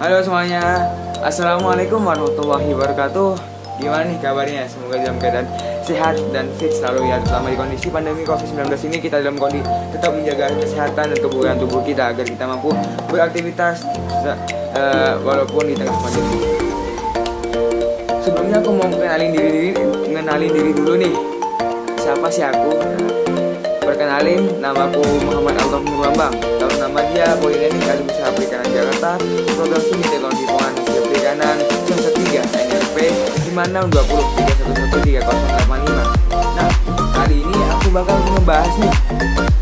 Halo semuanya, Assalamualaikum warahmatullahi wabarakatuh. Gimana nih kabarnya? Semoga dalam keadaan sehat dan fit selalu ya. Terutama di kondisi pandemi COVID-19 ini, kita dalam kondisi tetap menjaga kesehatan dan kebugaran tubuh kita agar kita mampu beraktivitas walaupun di tengah pandemi. Sebelumnya aku mau kenalin diri dulu nih. Siapa sih aku? Perkenalin, namaku Muhammad Alta Nur Bambang. Tahun nama dia Politeknik Alumni Usaha Perikanan Jakarta, Program Studi Teknologi Pengembangan Perikanan semester 3 NRP 562031130085. Nah, kali ini aku bakal membahas nih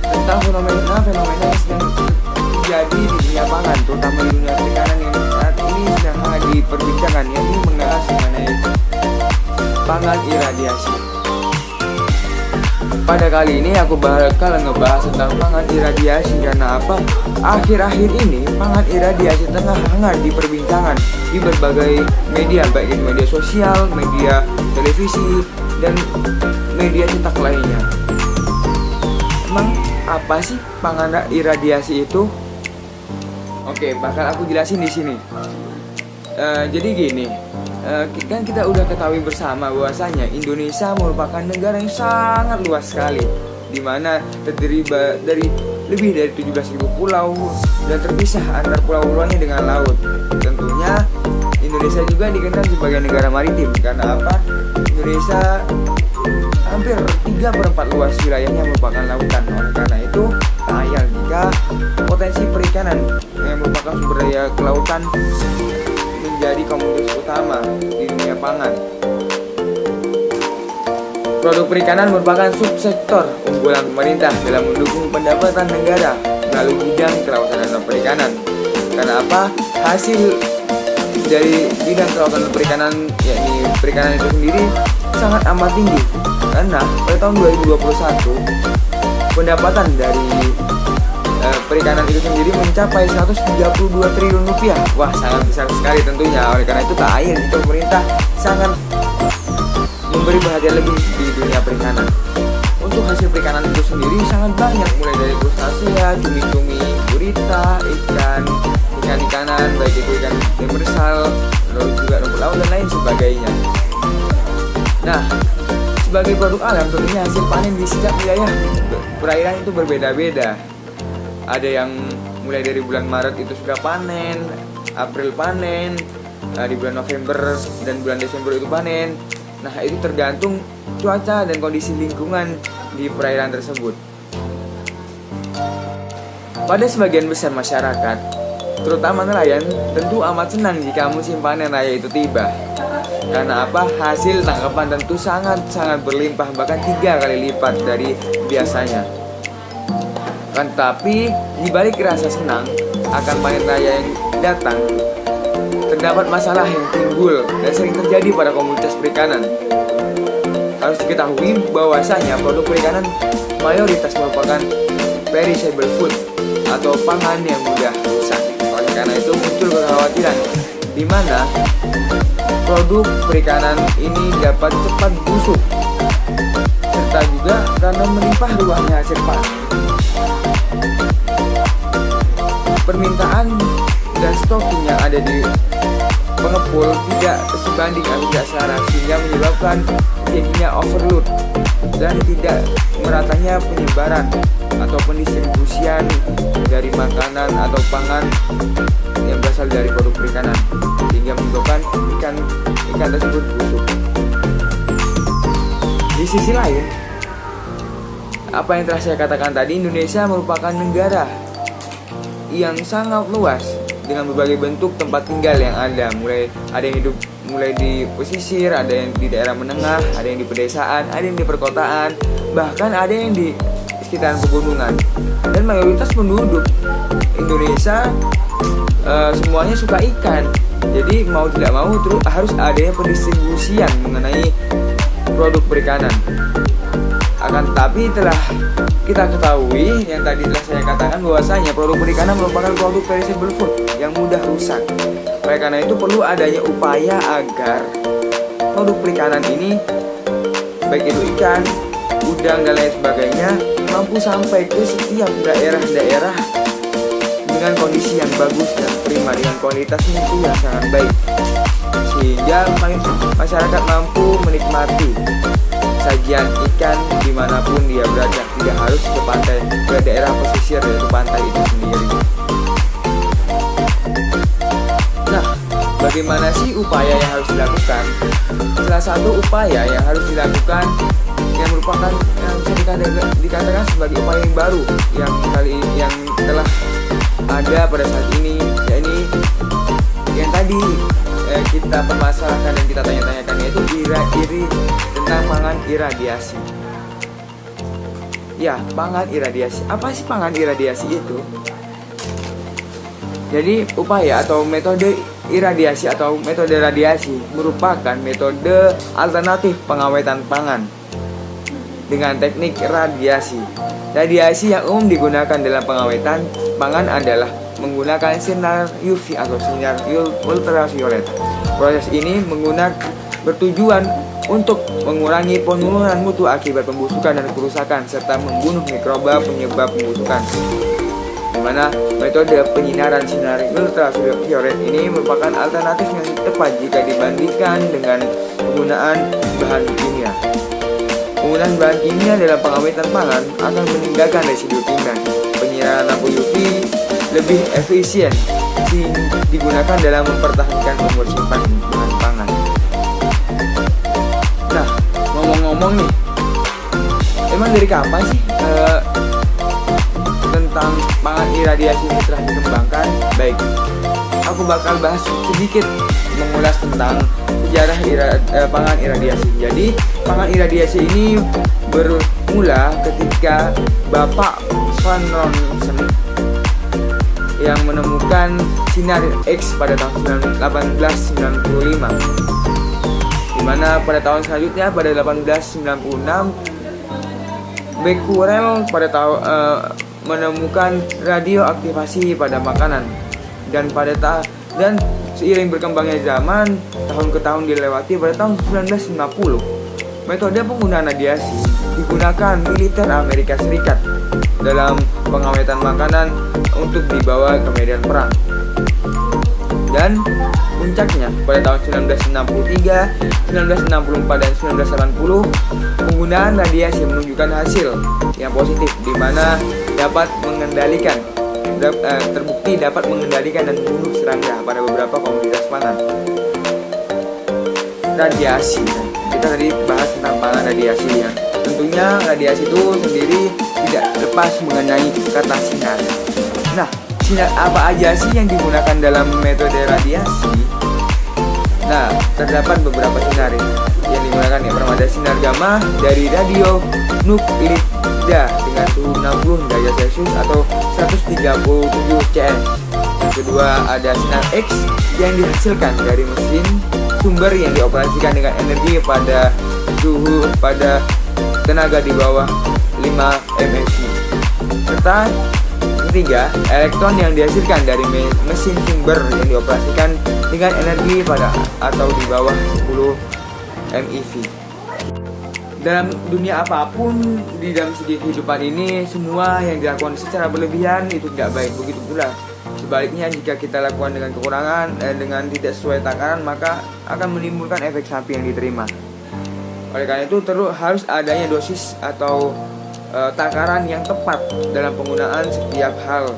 tentang fenomena yang sedang terjadi di dunia pangan, terutama di dunia perikanan yang saat ini sedang hangat diperbincangkan, yaitu membahas mengenai pangan iradiasi. Pada kali ini aku bakal ngebahas tentang pangan iradiasi karena apa? Akhir-akhir ini pangan iradiasi tengah hangat diperbincangkan di berbagai media, baik itu media sosial, media televisi, dan media cetak lainnya. Emang apa sih pangan iradiasi itu? Oke, bakal aku jelasin di sini. Jadi gini. Kan kita udah ketahui bersama bahwasanya Indonesia merupakan negara yang sangat luas sekali, di mana terdiri dari lebih dari 17.000 pulau dan terpisah antar pulau-pulaunya dengan laut. Tentunya Indonesia juga dikenal sebagai negara maritim karena apa? Indonesia hampir 3/4 luas wilayahnya merupakan lautan. Oleh karena itu, sayang jika potensi perikanan yang merupakan sumber daya kelautan menjadi komoditas utama di dunia pangan. Produk perikanan merupakan subsektor unggulan pemerintah dalam mendukung pendapatan negara melalui bidang kelautan dan perikanan. Karena apa? Hasil dari bidang kelautan dan perikanan, yakni perikanan itu sendiri, sangat amat tinggi. Karena pada tahun 2021 pendapatan dari perikanan itu sendiri mencapai 132 triliun rupiah. Wah, sangat besar sekali tentunya. Oleh karena itu, tak ayal itu pemerintah sangat memberi perhatian lebih di dunia perikanan. Untuk hasil perikanan itu sendiri sangat banyak, mulai dari krustasea, cumi-cumi, gurita, ikan-ikanan, baik itu ikan demersal, lalu juga rumput laut dan lain sebagainya. Nah, sebagai produk alam tentunya hasil panen di setiap wilayah perairan itu berbeda-beda. Ada yang mulai dari bulan Maret itu sudah panen, April panen, di bulan November dan bulan Desember itu panen. Nah, itu tergantung cuaca dan kondisi lingkungan di perairan tersebut. Pada sebagian besar masyarakat, terutama nelayan, tentu amat senang jika musim panen raya itu tiba. Karena apa? Hasil tangkapan tentu sangat berlimpah, bahkan 3 kali lipat dari biasanya. Kan tapi di balik rasa senang akan panen raya yang datang, terdapat masalah yang timbul dan sering terjadi pada komunitas perikanan. Harus diketahui bahwasanya produk perikanan mayoritas merupakan perishable food atau pangan yang mudah rusak. Oleh karena itu muncul kekhawatiran di mana produk perikanan ini dapat cepat busuk, serta juga karena melimpah ruahnya hasil panen. Permintaan dan stoking yang ada di pengepul tidak sebanding atau tidak selaras, sehingga menyebabkan terjadinya overload dan tidak meratanya penyebaran atau pendistribusian dari makanan atau pangan yang berasal dari produk perikanan, sehingga menyebabkan ikan tersebut busuk. Di sisi lain, apa yang telah saya katakan tadi, Indonesia merupakan negara yang sangat luas dengan berbagai bentuk tempat tinggal yang ada. Ada yang hidup mulai di pesisir, ada yang di daerah menengah, ada yang di pedesaan, ada yang di perkotaan, bahkan ada yang di sekitaran pegunungan. Dan mayoritas penduduk Indonesia semuanya suka ikan. Jadi mau tidak mau terus harus adanya pendistribusian mengenai produk perikanan. Akan tetapi telah kita ketahui yang tadi telah saya katakan bahwasanya produk perikanan merupakan produk perishable food yang mudah rusak. Oleh karena itu perlu adanya upaya agar produk perikanan ini, baik itu ikan, udang dan lain sebagainya, mampu sampai ke setiap daerah-daerah dengan kondisi yang bagus dan prima dengan kualitas mutu yang sangat baik, sehingga masyarakat mampu menikmati sajian ikan dimanapun dia berada, tidak harus ke pantai, ke daerah pesisir yaitu pantai itu sendiri. Nah, bagaimana sih upaya yang harus dilakukan? Salah satu upaya yang harus dilakukan yang merupakan yang bisa dikatakan sebagai upaya yang baru yang telah ada pada saat ini, yakni yang tadi kita permasalahkan dan kita tanya-tanyakan, yaitu tentang pangan iradiasi. Ya, pangan iradiasi. Apa sih pangan iradiasi itu? Jadi upaya atau metode iradiasi atau metode radiasi merupakan metode alternatif pengawetan pangan dengan teknik radiasi. Radiasi yang umum digunakan dalam pengawetan pangan adalah menggunakan sinar UV atau sinar ultraviolet. Proses ini bertujuan untuk mengurangi penurunan mutu akibat pembusukan dan kerusakan serta membunuh mikroba penyebab pembusukan. Di mana metode penyinaran sinar ultraviolet ini merupakan alternatif yang tepat jika dibandingkan dengan penggunaan bahan kimia. Penggunaan bahan kimia dalam pengawetan pangan akan meninggalkan residu timah. Penyinaran lampu UV lebih efisien digunakan dalam mempertahankan umur simpan bahan pangan. Nah, ngomong-ngomong nih, emang dari kapan sih tentang pangan iradiasi ini telah dikembangkan? Baik, aku bakal bahas sedikit mengulas tentang sejarah pangan iradiasi. Jadi, pangan iradiasi ini bermula ketika Bapak Van Ronsen yang menemukan sinar X pada tahun 1895, di mana pada tahun selanjutnya pada 1896 Becquerel menemukan radioaktivasi pada makanan, dan seiring berkembangnya zaman, tahun ke tahun dilewati. Pada tahun 1950 metode penggunaan radiasi digunakan militer Amerika Serikat dalam pengawetan makanan untuk dibawa ke medan perang. Dan puncaknya pada tahun 1963, 1964 dan 1980 penggunaan radiasi menunjukkan hasil yang positif, di mana terbukti dapat mengendalikan dan membunuh serangga pada beberapa komoditas pangan. Radiasi, kita tadi bahas tentang pangan radiasi ya. Tentunya radiasi itu sendiri tidak lepas mengenai kata sinar. Nah, sinar apa aja sih yang digunakan dalam metode radiasi? Nah, terdapat beberapa sinar yang digunakan. Yang pertama ada sinar gamma dari radio nuklida dengan suhu 60 derajat Celcius atau 137 CS. Yang kedua ada sinar X yang dihasilkan dari mesin sumber yang dioperasikan dengan energi pada tenaga di bawah 5 MSI. Serta ketiga, elektron yang dihasilkan dari mesin sumber yang dioperasikan dengan energi atau di bawah 10 MeV. Dalam dunia apapun di dalam segi kehidupan ini, semua yang dilakukan secara berlebihan itu tidak baik. Begitu pula sebaliknya, jika kita lakukan dengan kekurangan dengan tidak sesuai takaran, maka akan menimbulkan efek samping yang diterima. Oleh karena itu harus adanya dosis atau takaran yang tepat dalam penggunaan setiap hal,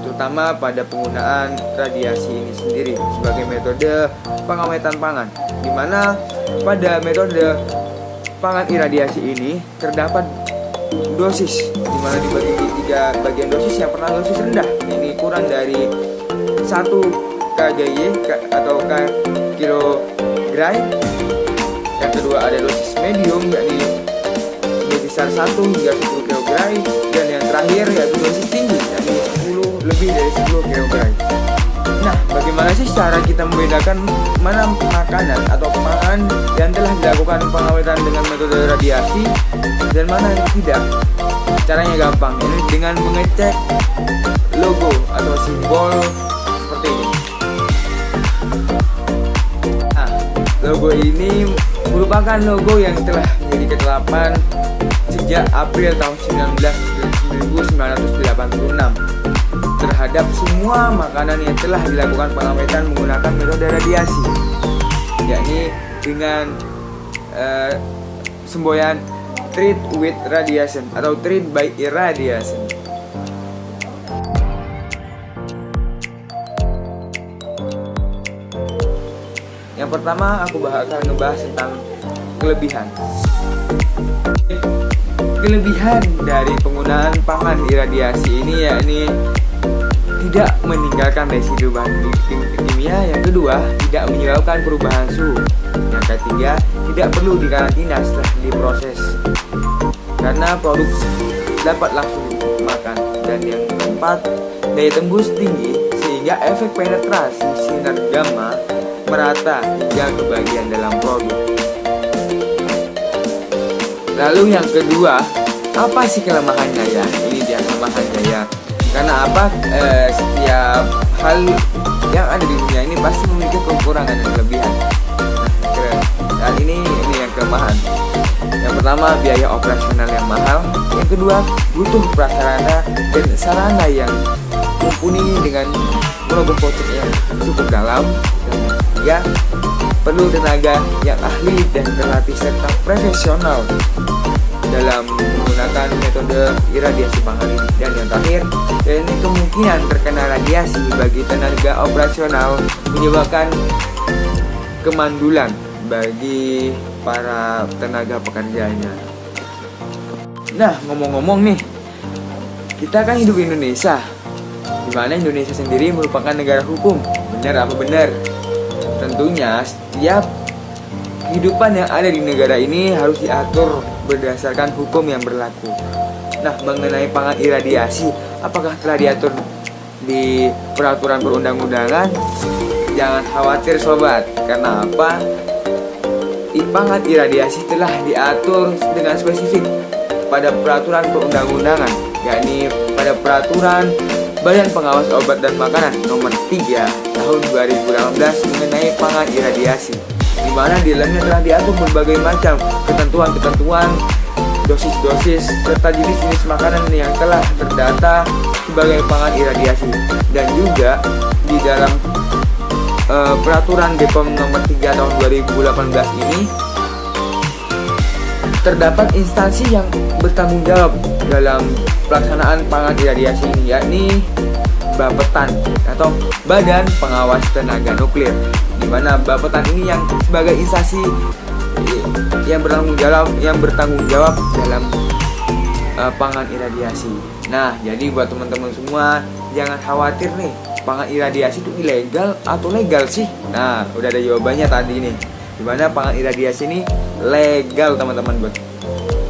terutama pada penggunaan radiasi ini sendiri sebagai metode pengawetan pangan, di mana pada metode pangan iradiasi ini terdapat dosis, di mana dibagi 3 bagian dosis. Yang pertama dosis rendah, ini kurang dari 1 kGy atau kilogram. Yang kedua ada dosis medium, yakni berkisar 1 hingga 10 kg, dan yang terakhir yaitu dosis tinggi, yakni lebih dari 10 kg. Nah, bagaimana sih cara kita membedakan mana makanan atau pangan yang telah dilakukan pengawetan dengan metode radiasi dan mana yang tidak? Caranya gampang, ini dengan mengecek logo atau simbol seperti ini. Nah, logo ini merupakan logo yang telah menjadi ketetapan sejak April tahun 1986. terhadap semua makanan yang telah dilakukan pengawetan menggunakan metode radiasi, yakni dengan semboyan treat with radiation atau treat by irradiation. Yang pertama aku akan ngebahas tentang kelebihan. Kelebihan dari penggunaan pangan irradiasi ini yakni tidak meninggalkan residu bahan kimia. Yang kedua, tidak menyebabkan perubahan suhu. Yang ketiga, tidak perlu dikarantina setelah diproses karena produk dapat langsung dimakan. Dan yang keempat, daya tembus tinggi sehingga efek penetrasi sinar gamma merata hingga ke bagian dalam produk. Lalu yang kedua, apa sih kelemahannya ya? Ini dia kelemahannya ya. Karena apa? Setiap hal yang ada di dunia ini pasti memiliki kekurangan dan kelebihan. Dan ini yang kelemahan. Yang pertama, biaya operasional yang mahal. Yang kedua, butuh prasarana dan sarana yang mumpuni dengan merogoh kocek yang cukup dalam. Dan ya, perlu tenaga yang ahli dan terlatih serta profesional dalam menggunakan metode irradiasi pangan ini. Dan yang terakhir, ini kemungkinan terkena radiasi bagi tenaga operasional menyebabkan kemandulan bagi para tenaga pekerjanya. Nah, ngomong-ngomong nih, kita kan hidup di Indonesia, di mana Indonesia sendiri merupakan negara hukum. Benar apa benar? Tentunya setiap kehidupan yang ada di negara ini harus diatur berdasarkan hukum yang berlaku. Nah, mengenai pangan irradiasi, apakah telah diatur di peraturan perundang-undangan? Jangan khawatir sobat, karena apa? Pangan irradiasi telah diatur dengan spesifik pada peraturan perundang-undangan, yakni pada peraturan Badan Pengawas Obat dan Makanan nomor 3 tahun 2018 mengenai pangan irradiasi, di mana di dalamnya telah diatur berbagai macam ketentuan-ketentuan, dosis-dosis serta jenis-jenis makanan yang telah terdata sebagai pangan irradiasi. Dan juga di dalam peraturan BPOM nomor 3 tahun 2018 ini terdapat instansi yang bertanggung jawab dalam pelaksanaan pangan irradiasi ini, yakni Bappetan atau Badan Pengawas Tenaga Nuklir, di mana Bappetan ini yang sebagai instansi yang bertanggung jawab dalam pangan irradiasi. Nah, jadi buat teman-teman semua, jangan khawatir nih, pangan irradiasi itu ilegal atau legal sih? Nah, udah ada jawabannya tadi nih. Dimana pangan irradiasi ini legal teman-teman buat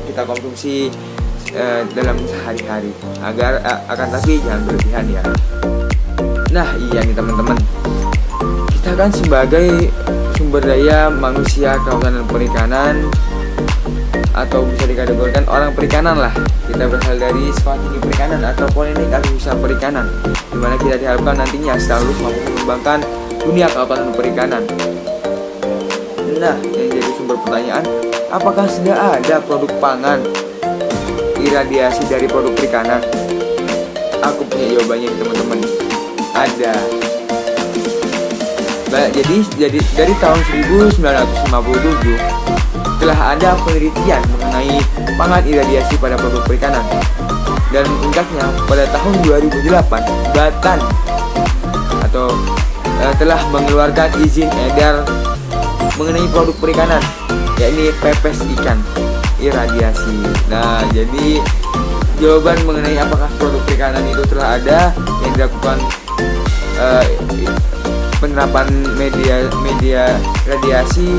kita konsumsi dalam sehari-hari. Akan tapi jangan berlebihan ya. Nah, iya nih teman-teman. Kita kan sebagai sumber daya manusia kawasan perikanan, atau bisa dikategorikan orang perikanan lah. Kita berasal dari sekolah tinggi perikanan atau politeknik agrikultura perikanan, di mana kita diharapkan nantinya selalu mampu mengembangkan dunia kawasan perikanan. Nah, yang jadi sumber pertanyaan, apakah sudah ada produk pangan irradiasi dari produk perikanan? Aku punya jawabannya teman-teman. Ada. Jadi dari tahun 1957 telah ada penelitian mengenai pangan irradiasi pada produk perikanan. Dan puncaknya pada tahun 2008, Batan telah mengeluarkan izin edar mengenai produk perikanan, yakni pepes ikan irradiasi. Nah, jadi jawaban mengenai apakah produk perikanan itu telah ada yang dilakukan penerapan media radiasi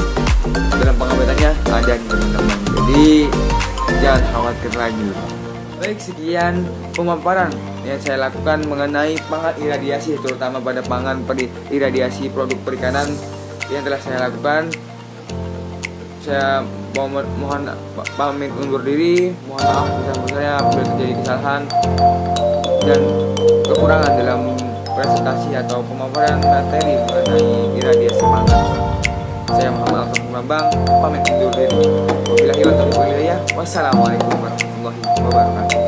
dalam pengawetannya ada nih teman-teman. Jadi jangan khawatir lagi. Baik, sekian pemaparan yang saya lakukan mengenai pangan irradiasi, terutama pada pangan irradiasi produk perikanan yang telah saya lakukan. Saya mohon pamit undur diri. Mohon maaf besar-besarnya apabila terjadi kesalahan dan kekurangan dalam presentasi atau pemaparan materi mengenai irradiasi pangan. Saya Muhammad Alfred Bambang pamit undur diri. Wabillahi wa taufiq walhidayah. Wassalamualaikum warahmatullahi wabarakatuh.